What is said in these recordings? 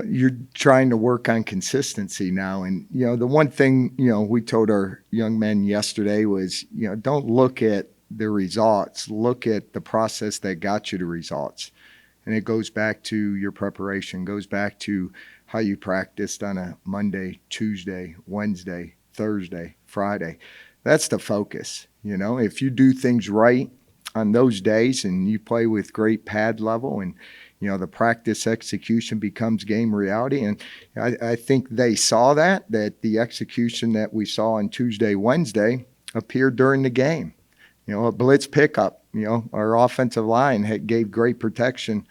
You're trying to work on consistency now. And, the one thing, we told our young men yesterday was, don't look at the results, look at the process that got you the results. And it goes back to your preparation, goes back to how you practiced on a Monday, Tuesday, Wednesday, Thursday, Friday. That's the focus. If you do things right on those days and you play with great pad level and the practice execution becomes game reality. And I think they saw that the execution that we saw on Tuesday, Wednesday appeared during the game. A blitz pickup, our offensive line gave great protection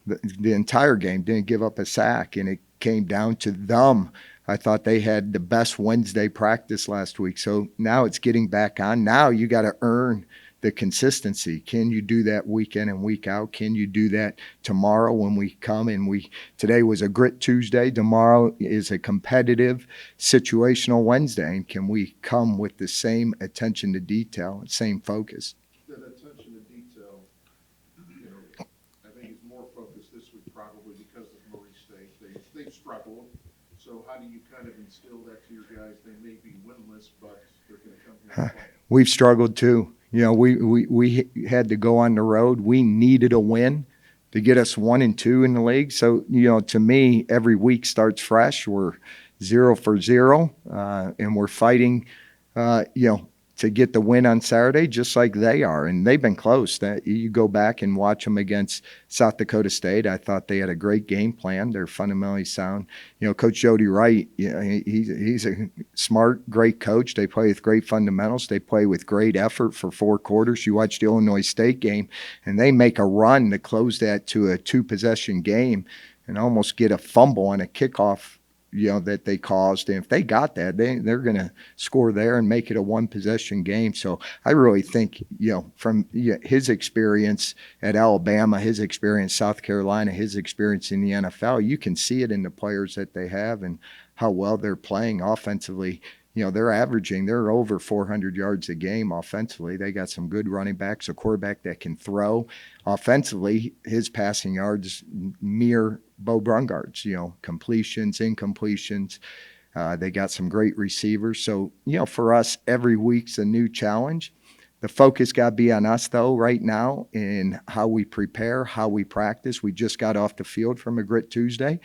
the entire game, didn't give up a sack, and it came down to them. I thought they had the best Wednesday practice last week. So now it's getting back on. Now you got to earn the consistency. Can you do that week in and week out? Can you do that tomorrow when we come and today was a grit Tuesday, tomorrow is a competitive situational Wednesday, and can we come with the same attention to detail, same focus? That attention to detail, I think it's more focused this week probably because of Murray State. They've struggled. So how do you kind of instill that to your guys? They may be winless, but they're going to come here and play. We've struggled too. We had to go on the road. We needed a win to get us 1-2 in the league. So, to me, every week starts fresh. We're 0 for 0, and we're fighting, to get the win on Saturday, just like they are. And they've been close. That you go back and watch them against South Dakota State. I thought they had a great game plan. They're fundamentally sound. Coach Jody Wright, he's a smart, great coach. They play with great fundamentals. They play with great effort for 4 quarters. You watch the Illinois State game, and they make a run to close that to a 2-possession game and almost get a fumble on a kickoff that they caused. And if they got that, they're going to score there and make it a 1-possession game. So I really think, from his experience at Alabama, his experience South Carolina, his experience in the NFL, you can see it in the players that they have and how well they're playing offensively. They're over 400 yards a game offensively. They got some good running backs, a quarterback that can throw. Offensively, his passing yards mere Bo Brungard's, completions, incompletions. They got some great receivers. So, for us, every week's a new challenge. The focus got to be on us, though, right now in how we prepare, how we practice. We just got off the field from a Grit Tuesday.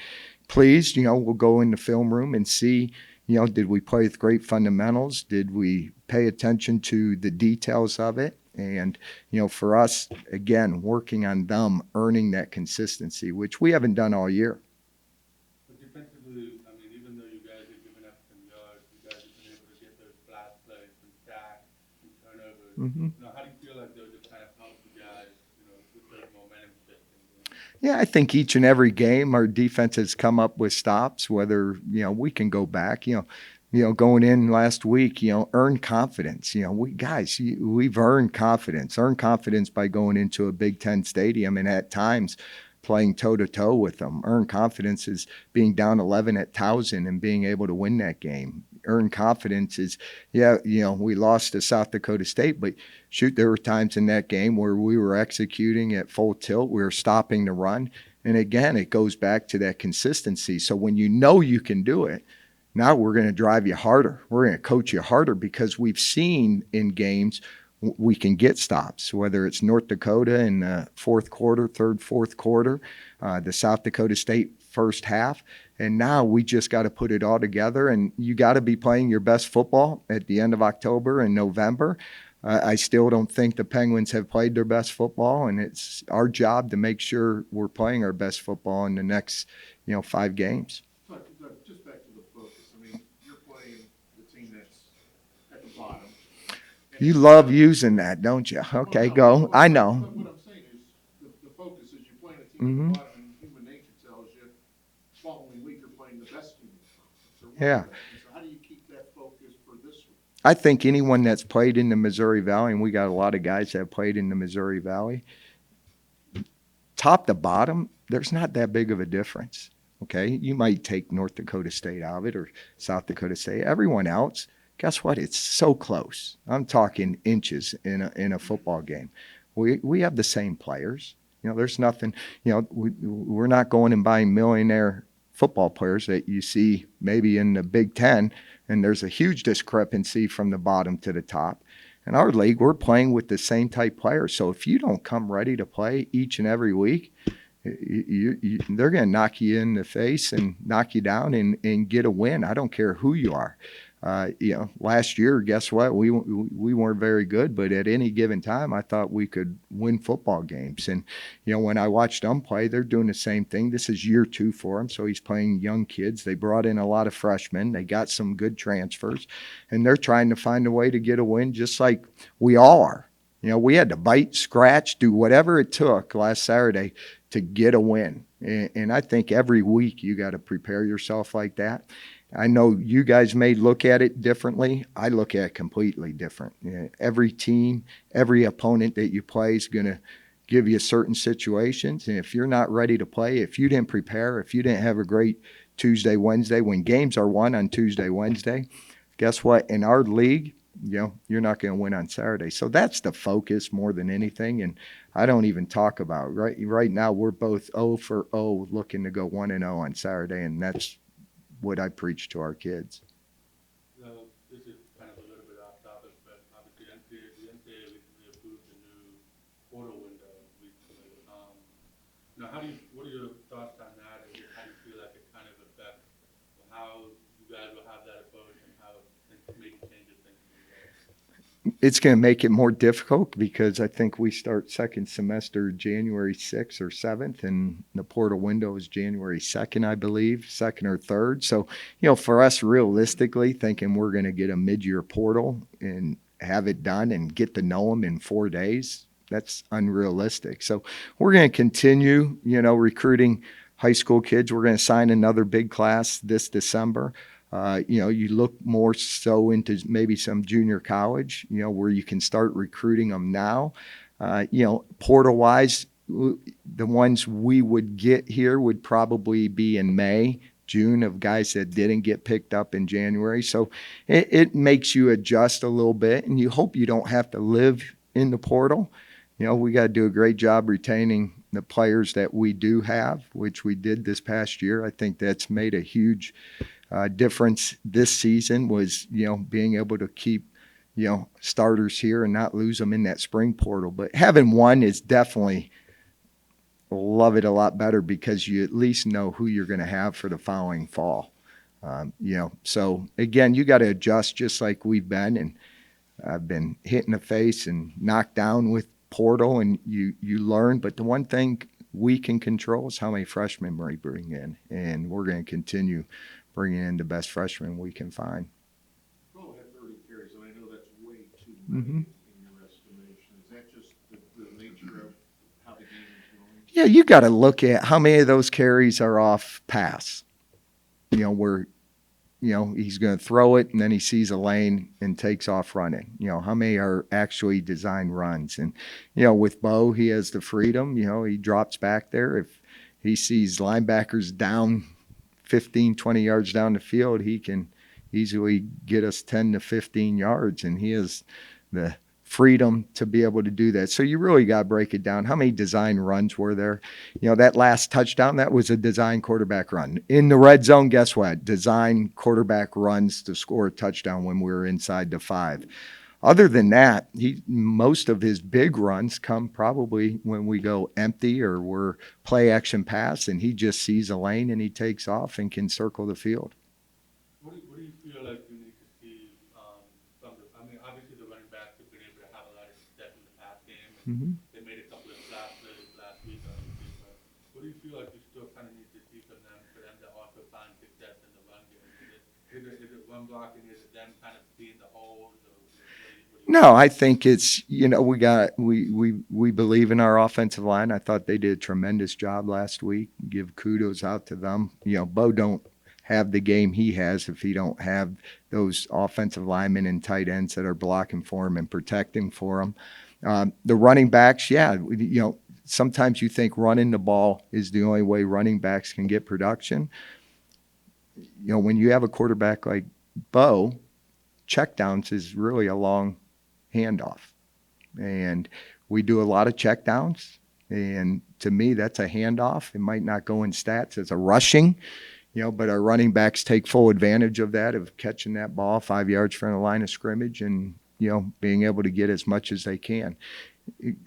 Please, we'll go in the film room and see, did we play with great fundamentals? Did we pay attention to the details of it? And, for us, again, working on them, earning that consistency, which we haven't done all year. But defensively, even though you guys have given up some yards, you guys have been able to get those flash plays and sacks and turnovers. Mm-hmm. How do you feel like those have kind of helped you guys, with those momentum shifting? Yeah, I think each and every game our defense has come up with stops, whether, we can go back, going in last week, earn confidence. We've earned confidence by going into a Big Ten stadium and at times playing toe-to-toe with them. Earn confidence is being down 11 at Towson and being able to win that game. Earn confidence is, we lost to South Dakota State, but shoot, there were times in that game where we were executing at full tilt. We were stopping the run. And again, it goes back to that consistency. So when you can do it, now we're going to drive you harder. We're going to coach you harder because we've seen in games we can get stops, whether it's North Dakota in the fourth quarter, fourth quarter, the South Dakota State first half. And now we just got to put it all together, and you got to be playing your best football at the end of October and November. I still don't think the Penguins have played their best football, and it's our job to make sure we're playing our best football in the next, 5 games. Just back to the focus. You're playing the team that's at the bottom. You love using that, don't you? Okay, go. I know. What I'm saying is the focus is you're playing a team at the bottom, and human nature tells you following week you're playing the best team. So Yeah. So how do you keep that focus for this week? I think anyone that's played in the Missouri Valley, and we got a lot of guys that have played in the Missouri Valley, top to bottom, there's not that big of a difference. Okay, you might take North Dakota State out of it or South Dakota State. Everyone else, guess what? It's so close. I'm talking inches in a football game. We have the same players. There's nothing. We're not going and buying millionaire football players that you see maybe in the Big Ten, and there's a huge discrepancy from the bottom to the top. In our league, we're playing with the same type players. So if you don't come ready to play each and every week, they're going to knock you in the face and knock you down and get a win. I don't care who you are. Last year, guess what? We weren't very good, but at any given time, I thought we could win football games. And, when I watched them play, they're doing the same thing. This is year 2 for him, so he's playing young kids. They brought in a lot of freshmen. They got some good transfers, and they're trying to find a way to get a win just like we all are. We had to bite, scratch, do whatever it took last Saturday to get a win. And I think every week you got to prepare yourself like that. I know you guys may look at it differently. I look at it completely different. Every team, every opponent that you play is going to give you certain situations. And if you're not ready to play, if you didn't prepare, if you didn't have a great Tuesday, Wednesday, when games are won on Tuesday, Wednesday, guess what? In our league, you're not going to win on Saturday. So that's the focus more than anything. And I don't even talk about right now. We're both 0 for 0 looking to go 1-0 on Saturday. And that's what I preach to our kids. This is kind of a little bit off topic, but obviously the NCAA recently approved the new portal window recently. What are your thoughts on that, and how do you feel like it kind of affects how you guys will have that approach and how it maybe changes things for you guys? It's going to make it more difficult because I think we start second semester January 6th or 7th, and the portal window is January 2nd, I believe, 2nd or 3rd. So, for us realistically thinking we're going to get a mid-year portal and have it done and get to know them in 4 days, that's unrealistic. So we're going to continue, recruiting high school kids. We're going to sign another big class this December. You look more so into maybe some junior college, where you can start recruiting them now. Portal-wise, the ones we would get here would probably be in May, June, of guys that didn't get picked up in January. So it makes you adjust a little bit, and you hope you don't have to live in the portal. We got to do a great job retaining the players that we do have, which we did this past year. I think that's made a huge difference this season was, being able to keep, starters here and not lose them in that spring portal. But having one is definitely love it a lot better because you at least know who you're going to have for the following fall. So again, you got to adjust just like we've been, and I've been hit in the face and knocked down with portal, and you learn. But the one thing we can control is how many freshmen we bring in, and we're going to continue bringing in the best freshmen we can find. Bo had 30 carries, and I know that's way too many in your estimation. Is that just the nature of how the game is going? Yeah, you got to look at how many of those carries are off pass. Where he's going to throw it and then he sees a lane and takes off running. How many are actually designed runs? And, with Bo, he has the freedom. He drops back there. If he sees linebackers down 15, 20 yards down the field, he can easily get us 10 to 15 yards, and he has the freedom to be able to do that. So you really got to break it down. How many design runs were there? That last touchdown, that was a design quarterback run. In the red zone, guess what? Design quarterback runs to score a touchdown when we were inside the 5. Other than that, most of his big runs come probably when we go empty or we're play action pass, and he just sees a lane and he takes off and can circle the field. What do you feel like you need to see obviously the running backs have been able to have a lot of success in the pass game, and they made a couple of flash plays last week, obviously, but what do you feel like you still kind of need to see from them for them to also find success in the run game? Is it run blocking? Is it them kind of being the holes? No, I think it's, we believe in our offensive line. I thought they did a tremendous job last week. Give kudos out to them. Bo don't have the game he has if he don't have those offensive linemen and tight ends that are blocking for him and protecting for him. The running backs, sometimes you think running the ball is the only way running backs can get production. When you have a quarterback like Bo, checkdowns is really a long handoff. And we do a lot of checkdowns. And to me, that's a handoff. It might not go in stats as a rushing. But our running backs take full advantage of that, of catching that ball 5 yards from the line of scrimmage and, being able to get as much as they can.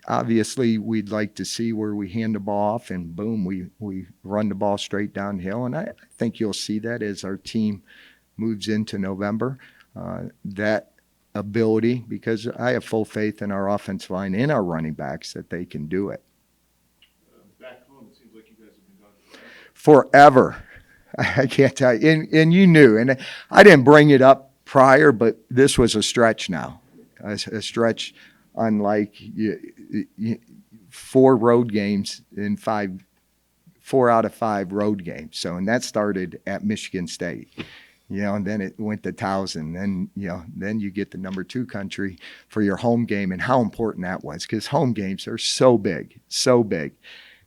Obviously, we'd like to see where we hand the ball off and boom, we run the ball straight downhill. And I think you'll see that as our team moves into November, that ability, because I have full faith in our offensive line and our running backs that they can do it. Back home, it seems like you guys have been gone forever. I can't tell you. And you knew, and I didn't bring it up prior, but this was a stretch now, a stretch unlike 4 road games in 4 out of 5 road games. So, and that started at Michigan State, and then it went to Towson. Then you get the number 2 country for your home game, and how important that was, because home games are so big.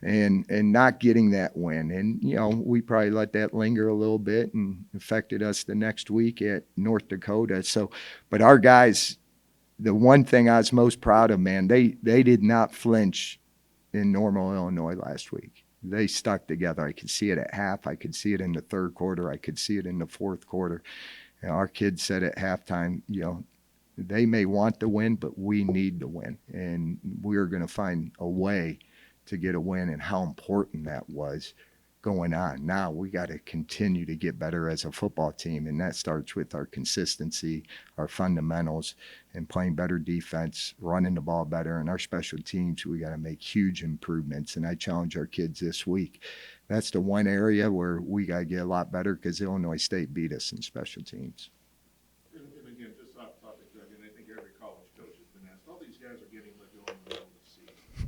And not getting that win. And, we probably let that linger a little bit and affected us the next week at North Dakota. So, but our guys, the one thing I was most proud of, man, they did not flinch in Normal, Illinois last week. They stuck together. I could see it at half. I could see it in the third quarter. I could see it in the fourth quarter. Our kids said at halftime, they may want to win, but we need to win. And we're going to find a way to get a win, and how important that was going on. Now we got to continue to get better as a football team, and that starts with our consistency, our fundamentals, and playing better defense, running the ball better, and our special teams, we got to make huge improvements. And I challenge our kids this week. That's the one area where we got to get a lot better, because Illinois State beat us in special teams. And again, just off topic, Doug, and I think every college coach has been asked, all these guys are getting let go in the middle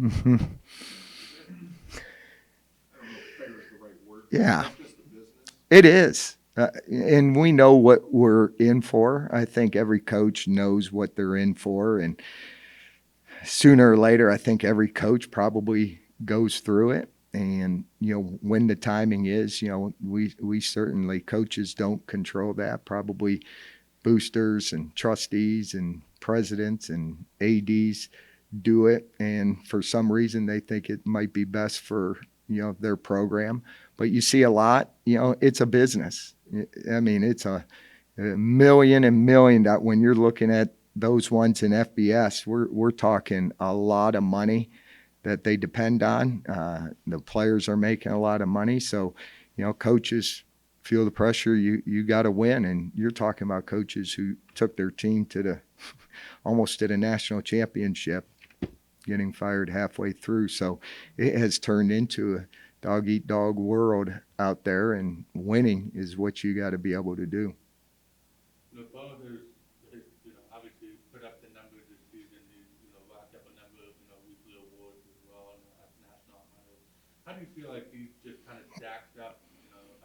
of the season. Yeah, it is. And we know what we're in for. I think every coach knows what they're in for. And sooner or later, I think every coach probably goes through it. And, when the timing is, we certainly, coaches don't control that. Probably boosters and trustees and presidents and ADs do it. And for some reason, they think it might be best for, their program. But you see a lot, it's a business. I mean, it's a million and million that when you're looking at those ones in FBS, we're talking a lot of money that they depend on. The players are making a lot of money. So, coaches feel the pressure. You got to win. And you're talking about coaches who took their team to almost to the national championship, getting fired halfway through. So it has turned into a dog-eat-dog world out there, and winning is what you got to be able to do. Bo has, obviously put up the numbers this season. He's, racked up a number of, weekly awards as well, and national honors. How do you feel like he's just kind of stacked up,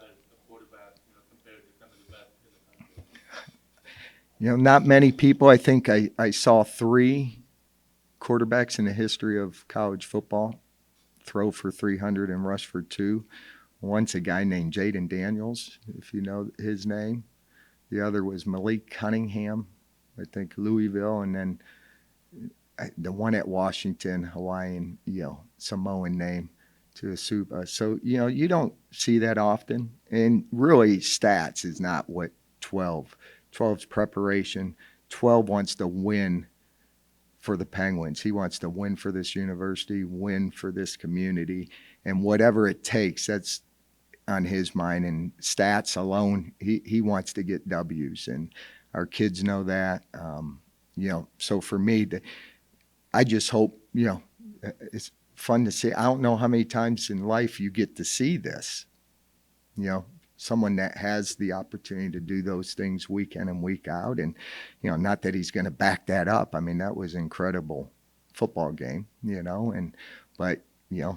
as a quarterback, compared to some of the best in the country? Not many people. I think I saw 3 quarterbacks in the history of college football throw for 300 and rush for 2. One's a guy named Jaden Daniels, if you know his name. The other was Malik Cunningham, I think Louisville, and then the one at Washington, Hawaiian, Samoan name to a super. So, you don't see that often. And really, stats is not what 12. 12's preparation. 12 wants to win for the Penguins. He wants to win for this university, win for this community, and whatever it takes, that's on his mind. And stats alone, he wants to get W's, and our kids know that. So for me, I just hope, it's fun to see. I don't know how many times in life you get to see this, someone that has the opportunity to do those things week in and week out. And, not that he's going to back that up. I mean, that was an incredible football game, but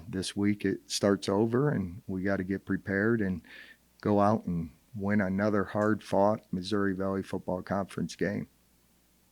this week it starts over, and we got to get prepared and go out and win another hard fought Missouri Valley Football Conference game.